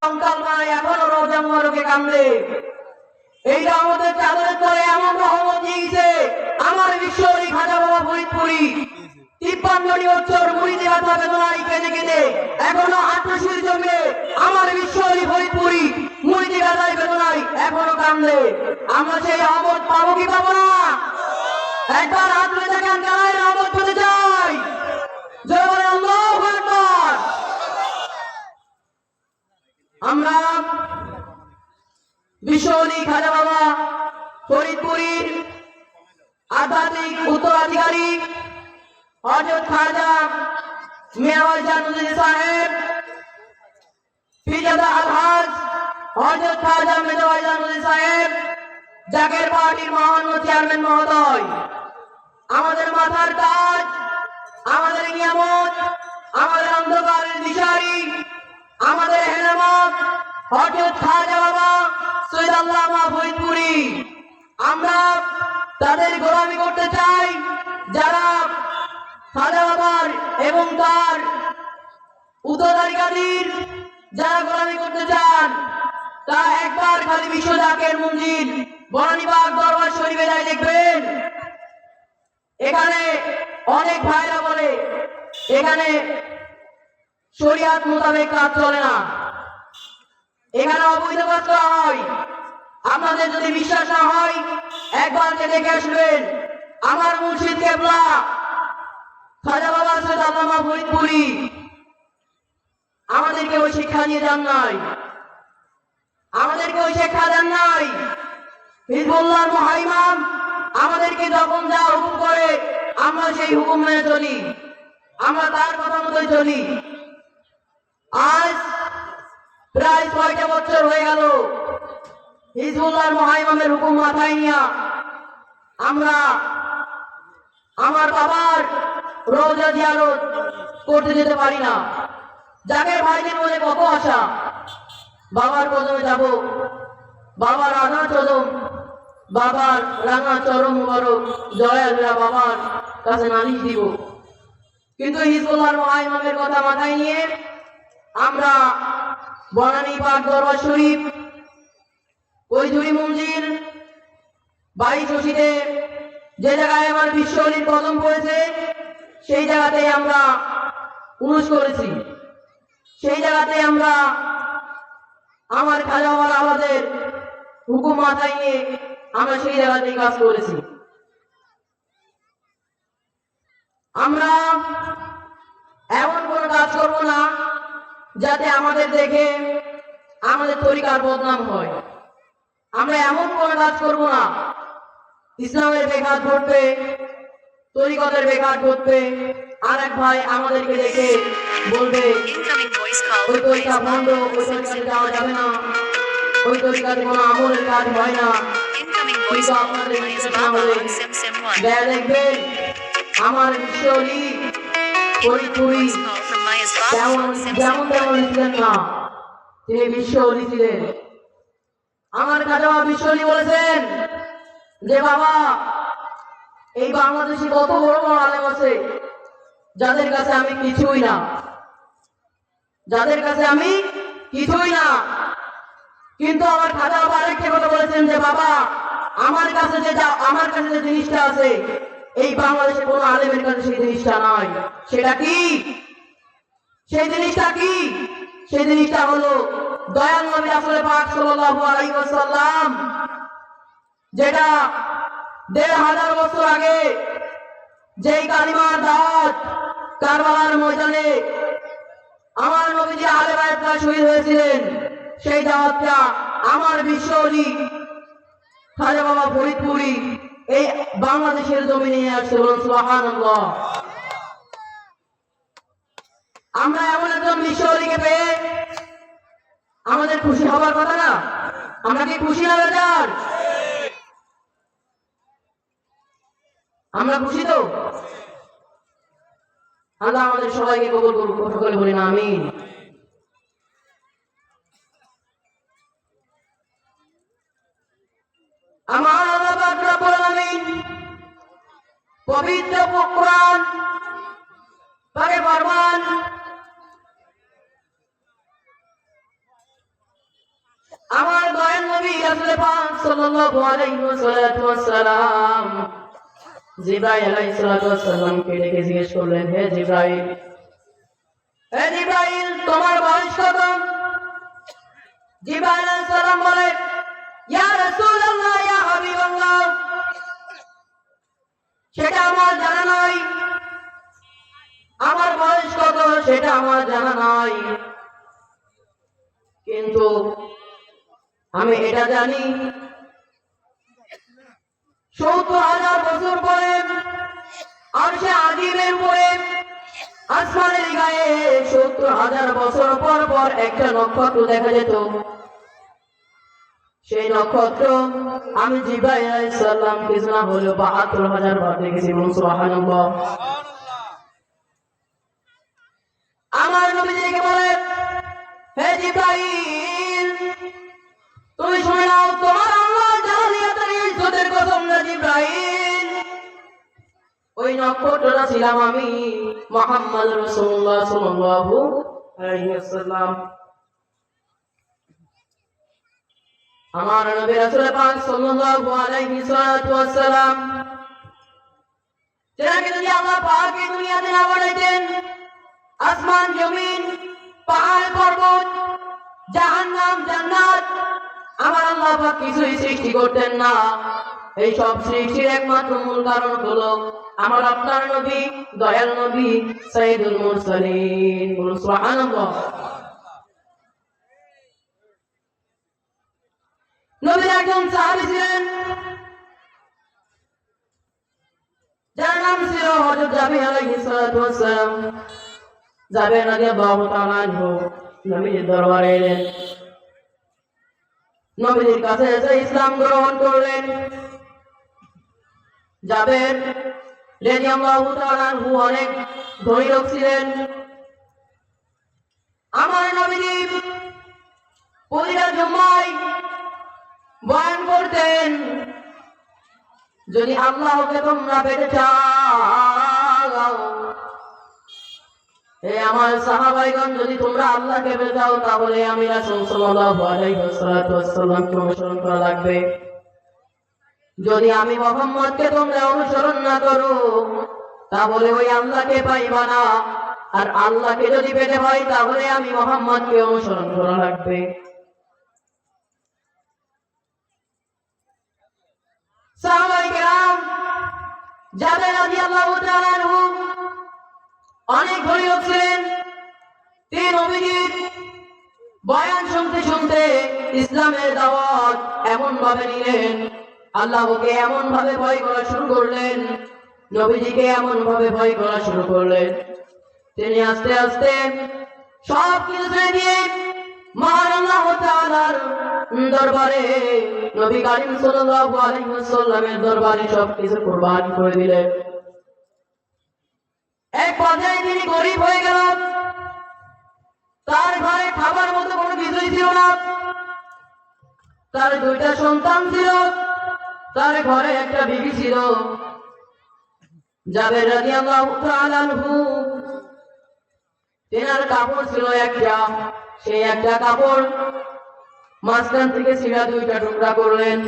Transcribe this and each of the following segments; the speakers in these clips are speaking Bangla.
কঙ্কালমায় এখনো রওজা মুবারকে কান্দে। এইটা আমাদের চাদরের তলে এমন রহমত দিয়েছে আমার বিশ্বরী খাজা বাবা ফরিদপুরি 53টি বছর মুরিদি ব্যথা বেদনায় কেঁদে কেঁদে এখনো আত্মশীল জমে আমার বিশ্বরী ফরিদপুরি মুরিদি ব্যথায় বেদনায় এখনো কান্দে। আমরা সেই রহমত পাবো কি পাবো না? একবার হাত তুলে দেখেন কারাই রহমত পেতে চাই। জয় বলে আল্লাহু আকবার। আমরা বিশ্বরী খাজা বাবা ফরিদপুরীর আধ্যাত্মিক উত্তরাধিকারী হযরত খাজা মিয়াওয়াজ জানুদ্দিন সাহেব পিরজাদা আলহাজ হযরত খাজা মিয়াওয়াজ জানুদ্দিন সাহেব জাকের পার্টির মহান চেয়ারম্যান মহোদয়, আমাদের মাথার তাজ, আমাদের নিয়ামত, আমাদের অন্ধকারের দিশারি, আমাদের হেলামত হযরত খাজা বাবা সৈয়দ আল্লামা ফরিদপুরি। আমরা তাদের গোলামি করতে চাই যারা খাজা বাবার এবং তার উত্তরাধিকারীর যারা গোলামি করতে চান তারা একবার খালি বিশ্ব জাকের মঞ্জিল বনানীবাগ দরবার শরীফে যায় দেখবেন। এখানে অনেক ভাইরা বলে এখানে শরিয়াত মোতাবেক কাজ চলে না, এখানে অবৈধ কাজ করা হয়। আপনাদের যদি বিশ্বাস না হয় একবার দেখে আসবেন। আমার মুর্শিদ কেবলা খাজা বাবা সৈয়দ আল্লামা ফরিদপুরি আমাদেরকে ওই শিক্ষা দিয়ে যান নাই, আমাদেরকে ওই শিক্ষা দেন নাই। হিজবুল্লাহ মুহাইমাম আমাদেরকে যখন যা হুকুম করে আমরা সেই হুকুম মেনে চলি, আমরা তার কথা মতোই চলি। আজ প্রায় 6টা বছর হয়ে গেল হিজবুল্লাহ মুহাইমামের হুকুম মাথায় নিয়ে আমরা আমার বাবার রওজা জিয়ারত করতে যেতে পারি না। জাকের ভাইদের মনে কত আশা বাবার কদমে যাব, বাবার রাঙা চরম, বাবার রাঙা চরম মুবারক জয়ালরা বাবার কাছে নালিশ দিব, কিন্তু হিজবুল্লাহ মুহাইমামের কথা মাথায় নিয়ে আমরা বনানীবাগ দরবার শরীফ কৈধুরী মঞ্জিল 22 রশিদে যে জায়গায় আমার বিশ্বরীর কদম পড়েছে সেই জায়গাতেই আমরা উরুস করেছি, সেই জায়গাতে আমরা আমার খাজা বাবার আমাদের হুকুম মাথায় নিয়ে আমরা সেই জায়গাতেই কাজ করেছি। আমরা এমন কোনো কাজ করব না যাতে আমাদের দেখে আমাদের তরিকার বদনাম হয়। আমরা এমন কোনো কাজ করব না ইসলামের বেঘাত ঘটবে, তরিকতের বেঘাত ঘটবে, আর এক ভাই আমাদেরকে দেখে বলবে ওই তরিকা ভণ্ড, ওই তরিকাতে যাওয়া যাবে না, ওই তরিকাতে কোনো আমলের কাজ হয় না। কিন্তু আপনাদের দেখবেন আমার বিশ্বরী ফরিদপুরি যেমন তেমন ছিলেন না, তিনি বিশ্বরী ছিলেন। আমার খাজা বিশ্বরী বলেছেন যে বাবা এই বাংলাদেশে কত বড় বড় আলেম আছে যাদের কাছে আমি কিছুই না, যাদের কাছে আমি কিছুই না, কিন্তু আমার খাজা বাবা আরেকটা কথা বলেছেন যে বাবা আমার কাছে যে জিনিসটা আছে এই বাংলাদেশে কোনো আলেমের কাছে সেই জিনিসটা নাই। সেটা কি? সেই জিনিসটা কি? সেই জিনিসটা হলো দয়াল নবী রাসূল পাক সাল্লাল্লাহু আলাইহি ওয়াসাল্লাম যেটা 1500 বছর আগে যেই কালিমার দাওয়াত কারবালার ময়দানে আমার নবীজি আলে বায়াতরা শহীদ হয়েছিলেন, সেই দাওয়াতটা আমার বিশ্বরী খাজা বাবা ফরিদপুরি এই বাংলাদেশের জমিনে নিয়ে আসছে। বলুন সুবহানাল্লাহ। আমরা এমন একজন বিশ্বরীকে পেয়ে আমাদের খুশি হবার কথা না? আমরা কি খুশি না বেজার? আমরা খুশি তো? আল্লাহ আমাদের সবাইকে কবুল করুক, সকলে বলি না আমিন। আমার আল্লাহ পাক রব্বুল আলামিন পবিত্র কোরআন পাকে ফরমান রাসূল পাক সাল্লাল্লাহু আলাইহি ওয়াসাল্লাম জিবরাইল আলাইহিস সালামকে ডেকে জিজ্ঞেস করলেন, হে জিবরাইল, তোমার বয়স কত? জিবরাইল আলাইহিস সালাম বলে, ইয়া রাসূলুল্লাহ, ইয়া হাবিবাল্লাহ, সেটা আমার জানা নাই। আমার বয়স কত সেটা আমার জানা নাই, কিন্তু আমি এটা জানি ৭০,০০০ বছর পরে আরশে আজিমের উপরে আসমানের গায়ে ৭০,০০০ বছর পর পর একটা নক্ষত্র দেখা যেত। সেই নক্ষত্র আমি জিবরাইল আলাইহিস সালাম কিছু না হলেও ৭২,০০০ বার দেখেছি। সুবহানাল্লাহ। আমার নবীজিকে বলে, হে জিবরাইল, তুমি শুনে নাও, তোমার আল্লাহ জালালিয়াতের ইজ্জতের কসম না জিবরাইল, ওই নক্ষত্রটা ছিলাম আমি, মুহাম্মদ রাসূলুল্লাহ সাল্লাল্লাহু আলাইহি ওয়াসাল্লাম। আমার নবী রাসূল পাক সাল্লাল্লাহু আলাইহি ওয়াসাল্লাম যাকে যদি আল্লাহ পাক এই দুনিয়াতে না বানাইতেন, আসমান জমিন পাহাড় পর্বত জাহান্নাম জান্নাত আমার আল্লাহ পাক কিছুই সৃষ্টি করতেন না। এই সব সৃষ্টির একমাত্র মূল কারণ হলো আমার আপনার নবী, দয়াল নবী সাইয়্যিদুল মুরসালিন। সুবহানাল্লাহ। নবীর একজন সাহাবী ছিলেন যার নাম ছিল হযরত জাবির আলাইহিস সালাতু ওয়াস সালাম। জাবির রাদিয়াল্লাহু তাআলা আনহু নবীর দরবারে এলেন, নবীর কাছে এসে ইসলাম গ্রহণ করলেন। জাবির রাদিয়াল্লাহু তাআলা আনহু অনেক ধনী লোক ছিলেন। আমার নবীজি প্রতিটা জুমায় বয়ান করতেন, যদি আল্লাহকে তোমরা পেতে চাও, হে আমার সাহাবাইগণ, যদি তোমরা আল্লাহকে পেতে চাও, তাহলে আমি রাসূল সাল্লাল্লাহু আলাইহি ওয়াসাল্লামকে অনুসরণ করা লাগবে। যদি আমি মুহাম্মদকে তোমরা অনুসরণ না করো, তাহলে ওই আল্লাহকে পাইবা না। আর আল্লাহকে যদি পেতে হয়, তাহলে আমি মুহাম্মদকে অনুসরণ করা লাগবে। সাহাবায়ে কেরাম, জাবের রাদিয়াল্লাহু তাআলা আনহু অনেক ধনী লোক ছিলেন। তিনি নবীজির বয়ান শুনতে শুনতে ইসলামের দাওয়াত এমন ভাবে নিলেন, আল্লাহকে এমন ভাবে ভয় করা শুরু করলেন, নবীজিকে এমন ভাবে ভয় করা শুরু করলেন, তিনি আস্তে আস্তে সব কিছু ছেড়ে দিয়ে মহান আল্লাহ তাআলার দরবারে, নবী করিম সাল্লাল্লাহু আলাইহি ওয়াসাল্লামের দরবারে সবকিছু কুরবান করে দিলেন। এক পর্যায়ে তিনি গরিব হয়ে গেল, তার ঘরে খাবার মতো কোনো কিছুই ছিল না। তার দুইটা সন্তান ছিল, তার ঘরে একটা বিবি ছিল। জাবের রাদিয়াল্লাহু তাআলা আনহু, তেনার কাপড় ছিল একটা, সেই একটা কাপড় মাঝখান থেকে ছিঁড়া দুইটা টুকরা করলেন।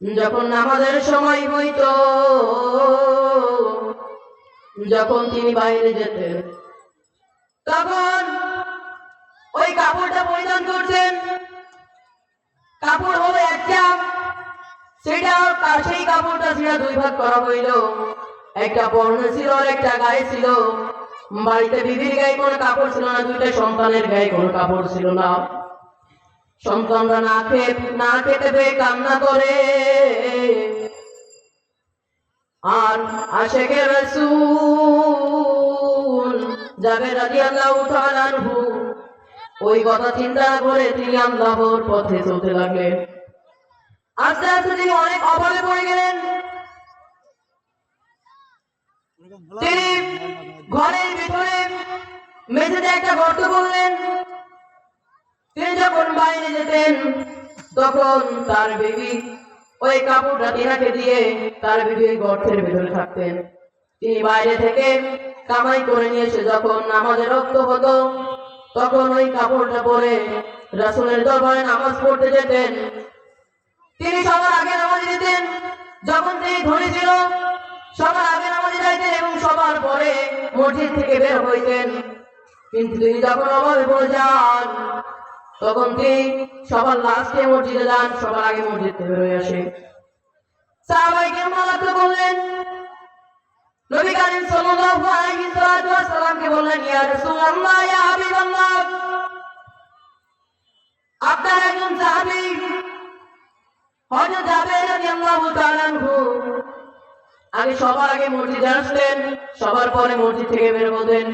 যখন নামাজের সময় হইত, যখন তিনি বাইরে যেতেন, তখন ওই কাপড়টা পরিধান করতেন। কাপড় হলো একটা, সেটা সেই কাপড়টা ছিঁড়া দুই ভাগ করা হইল। একটা পরনে ছিল আর একটা গায়ে ছিল। বাড়িতে বিবির গায়ে কোনো কাপড় ছিল না, দুইটা সন্তানের গায়ে কোনো কাপড় ছিল না। সন্তানরা না খেতে পেয়ে কান্না করে, আর আশিকে রাসূল জাবের রাদিয়াল্লাহু তাআলা আনহু ওই কথা চিন্তা করে তিনি আল্লাহর পথে চলতে লাগলেন। আস্তে আস্তে তিনি অনেক অভাবে পড়ে গেলেন। তিনি ঘরের ভিতরে মেঝেতে একটা গর্ত করলেন। তিনি যখন বাইরে যেতেন, তখন তার বিবি ওই কাপড়টা তিনাকে দিয়ে তার বিবি গর্তের ভিতরে থাকতেন। তিনি বাইরে থেকে কামাই করে নিয়ে এসে যখন নামাজে রক্ত হতো, তখন ওই কাপড়টা পরে রাসূলের দরবারে নামাজ পড়তে যেতেন। তিনি সবার আগে নামাজ দিতেন। যখন তিনি ধনী ছিল সবার আগে নামাজে যাইতেন এবং সবার পরে মসজিদ থেকে বের হইতেন। কিন্তু তিনি যখন অভাবে পড়ে যান তখন তিনি সবার লাস্টে মসজিদে যান, সবার আগে মসজিদ থেকে বের হয়ে আসে। সাহাবায়ে কেরাম লক্ষ্য করলেন, নবী করিম সাল্লাল্লাহু আলাইহি ওয়াসাল্লামকে বললেন, ইয়া রাসূলুল্লাহ, ইয়া হাবিবাল্লাহ, আপনার একজন সাহাবী হযরত জাবের রাদিয়াল্লাহু তাআলা আনহু আগে সবার আগে মসজিদে আসতেন, সবার পরে মসজিদ থেকে বের হতেন,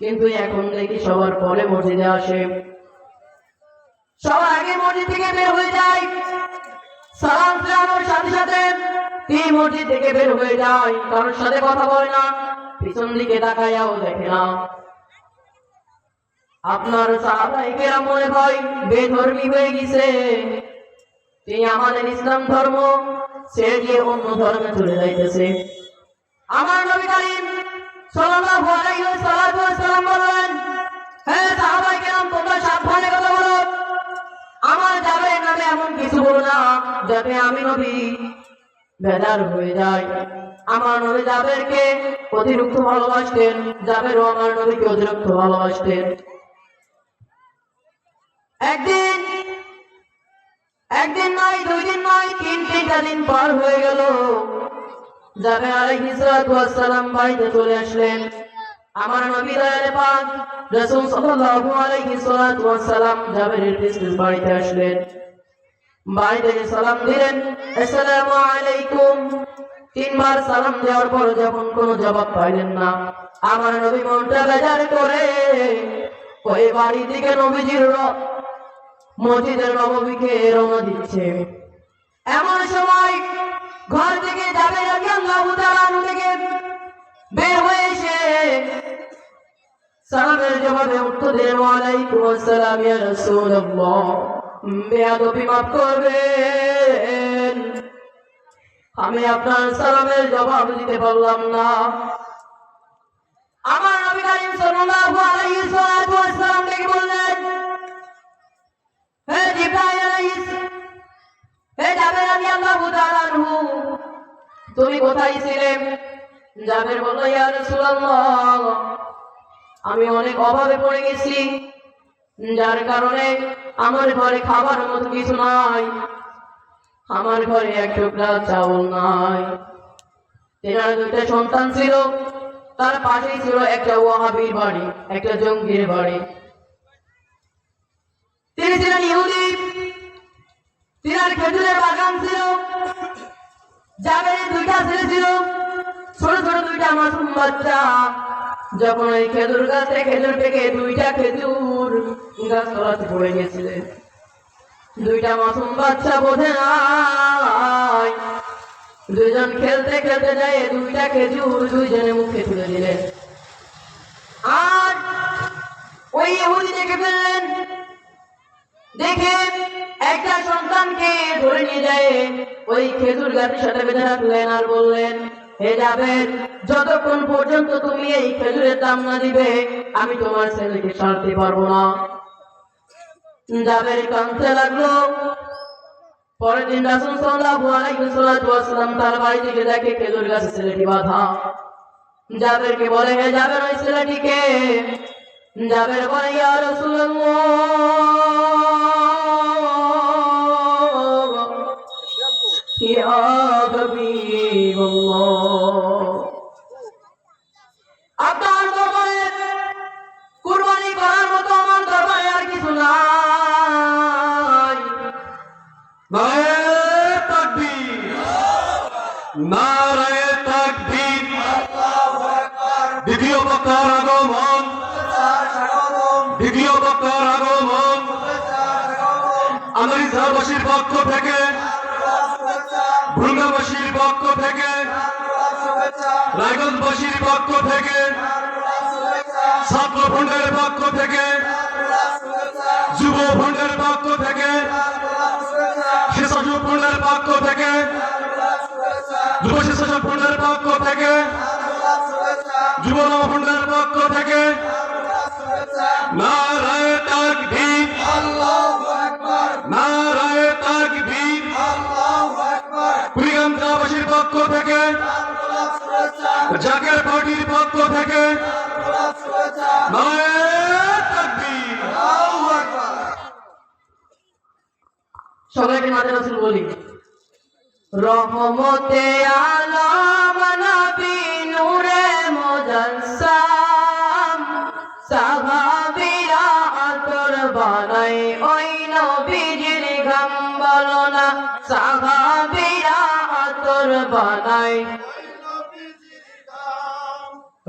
কিন্তু এখন দেখি সবার পরে মসজিদে আসে, সবার আগে মসজিদ থেকে বের হয়ে যায়। সালাম ফেরানোর সাথে সাথে তিনি মসজিদ থেকে বের হয়ে যায়, কারোর সাথে কথা বলে না, পিছন দিকে তাকায়াও দেখে না। আপনার সাহাবায়ে কেরাম মনে হয় বেধর্মী হয়ে গেছে, তিনি আমাদের ইসলাম ধর্ম ছেড়ে দিয়ে অন্য ধর্মে চলে যাইতেছে। আমার নবী করিম সাল্লাল্লাহু আলাইহি ওয়াসাল্লাম বলেন, হে সাহাবায়ে কেরাম, তোমরা সাবধানে কথা বলো, আমার জাবের নামে এমন কিছু বলো না যাতে আমি নবী বেজার হয়ে যাই। আমার নবী জাবেরকে অতিরিক্ত ভালোবাসতেন, জাবেরও আমার নবীকে অতিরিক্ত ভালোবাসতেন। একদিন নয়, 2 দিন নয়, 3টা দিন পার হয়ে গেল। জাবের আলাইহিস সালাতু ওয়াস সালাম বাড়িতে চলে আসলেন। আমার নবী দয়াল পাক রাসূল সাল্লাল্লাহু আলাইহি সালাতু ওয়াস সালাম জাবেরের পিছনে বাড়িতে আসলেন। বাড়িতে সালাম দিলেন, আসসালামু আলাইকুম। 3বার সালাম দেওয়ার পর যখন কোনো জবাব পাইলেন না, আমার নবী মনটা বেজার করে ওই বাড়ি থেকে নবীজির মসজিদের নববীকে রওনা দিচ্ছে। এমন সময় ঘর থেকে জাবের রাদিয়াল্লাহু তাআলা আনহু থেকে বের হয়ে এসে সালামের জবাবে উত্তর দিলেন, ওয়া আলাইকুম আসসালাম ইয়া রাসূলুল্লাহ, বেয়াদবি মাফ করবেন, আমি আপনার সালামের জবাব দিতে পারলাম না। আমার নবী করিম সাল্লাল্লাহু আলাইহি ওয়াসাল্লাম ডেকে বললেন, হে জিবরাইল আলাইহিস, হে জাবের রাদিয়াল্লাহু তাআলা আনহু, তুমি কোথায় ছিলে? জাবের বলল, ইয়া রাসূলুল্লাহ, আমি অনেক অভাবে পড়ে গেছি, যার কারণে আমার ঘরে খাবার মতো কিছু নাই, আমার ঘরে এক টুকরা চাউল নাই। তেনার 2টা সন্তান ছিল, তার পাশেই ছিল একটা ওয়াহাবির বাড়ি, একটা জঙ্গির বাড়ি। তিনি ছিলেন ইহুদি, তিনার খেজুরের বাগান ছিল। জাবেরের 2টা ছেলে ছিল, ছোট ছোট 2টা মাসুম বাচ্চা। যখন ওই খেজুর গাছে খেজুর পেকে 2টা খেজুর গাছ তলাতে পড়ে গেছিলেন, 2টা মাসুম বাচ্চা বোঝে নাই, 2জন খেলতে খেলতে যায় 2টা খেজুর 2জনের মুখে তুলে দিলেন। আর ওই ইহুদি দেখে ফেললেন, দেখে একটা সন্তানকে ধরে নিয়ে যায় ওই খেজুর গাছের সাথে বেঁধে রাখলেন আর বললেন, হে জাবের, যতক্ষণ পর্যন্ত তুমি এই খেজুরের দাম না দিবে আমি তোমার ছেলেকে ছাড়তে পারবো না। জাবের কাঁদতে লাগলো। পরের দিন রাসূল সাল্লাল্লাহু আলাইহি ওয়াসাল্লাম তার বাড়ি থেকে দেখে খেজুর গাছে ছেলেটি বাঁধা। জাবেরকে বলে, হে জাবের, ওই ছেলেটিকে? জাবের বলে, ইয়া রাসূলুল্লাহ, ইয়া হাবিবাল্লাহ, আপনার দরবারে কুরবানি করার মতো আমার দরবারে আর কিছু নাই। নারায়ে তাকবীর, নারায়ে তাকবীর। দ্বিতীয় বক্তার আগমন, দ্বিতীয় বক্তার আগমন। আমেরিকাবাসীর পক্ষ থেকে, ভুঙ্গাবাসীর পক্ষ থেকে, রায়গঞ্জবাসীর পক্ষ থেকে, ছাত্র ফ্রন্টের পক্ষ থেকে, যুব ফ্রন্টের পক্ষ থেকে, স্বেচ্ছাসেবক ফ্রন্টের পক্ষ থেকে, যুব স্বেচ্ছাসেবক ফ্রন্টের পক্ষ থেকে, যুব নব ফ্রন্টের পক্ষ থেকে নারায়ে তাকবীর, আল্লাহু থেকে নারায়ে তাকবীর। সবাইকে নাতে রাসূল বলি। রহমতে আলম নবী নূরে মুজাসসাম, সাহাবীরা আতর বানাই ওই নবীজির ঘাম বলো না, সাহাবীরা আতর বানাই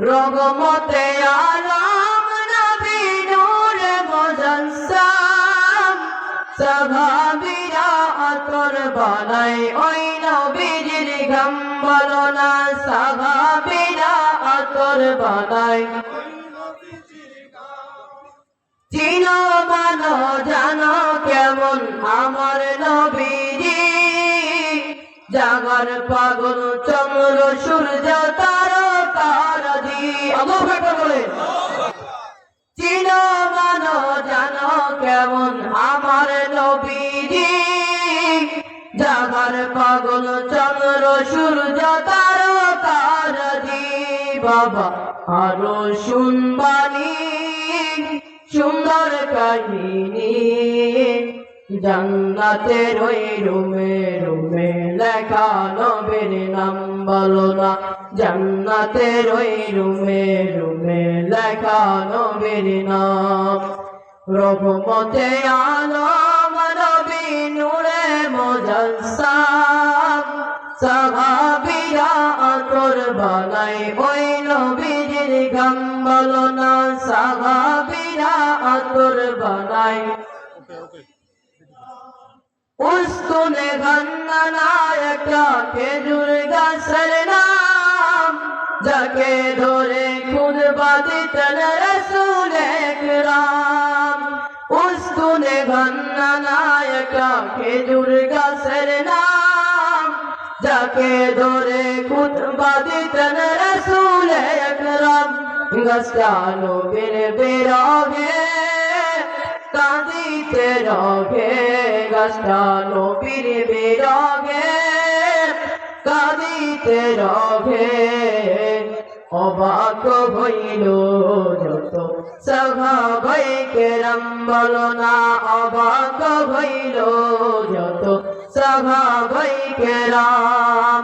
রহমতে আলম নবী নূরে মুজাসসাম, সাহাবীরা আতর বানাই ওই নবীজির ঘাম বলো না, সাহাবীরা আতর বানাই। চিনো মানো জানো কেমন আমার নবীজি, জাগার পাগল চন্দ্র সূর্য তারকারাজি। আল্লাহু আকবার বলে। চিনো মানো জানো কেমন আমার নবীজি, জাগার পাগল চন্দ্র সূর্য তারকারাজি। বাবা আরো শুনবানি সুন্দর কাহিনী, জান্নাতের ওই রুমে রুমে লেখা নবীর নাম বলো না, জান্নাতের ওই রুমে রুমে লেখা নবীর নাম। রহমতে আলম নবী নূরে মুজাসসাম, সাহাবীরা আতর বানাই ওই নবীজির ঘাম বলো না, সাহাবীরা আতর বানাই। উস্তুনে ঘন্না একটা খেজুর গাছের নাম, যাকে ধরে খুতবা দিতেন রাসূল একরাম। উস্তুনে ঘন্না একটা খেজুর গাছের নাম, যাকে ধরে খুতবা দিতেন রাসূল একরাম। গাছটা নবীর বিরহে কাঁদিতে রহে, গাছটা নবীর বিরহে কাঁদিতে রহে। অবাক হইল যত সাহাবায়ে কেরাম বলো না, অবাক হইল যত সাহাবায়ে কেরাম।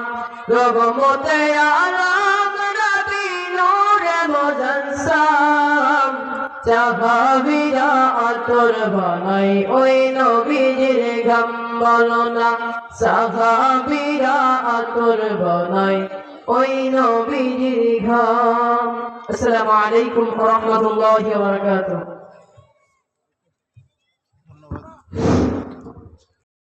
রহমতে আলম নবী নূরে মুজাসসাম, সাহাবীরা আতর বানাই ওই নবীজির ঘাম বলো না, সাহাবীরা আতর বানাই ওই নবীজির ঘাম। আসসালামু আলাইকুম ওয়া রাহমাতুল্লাহি ওয়া বারাকাতুহু।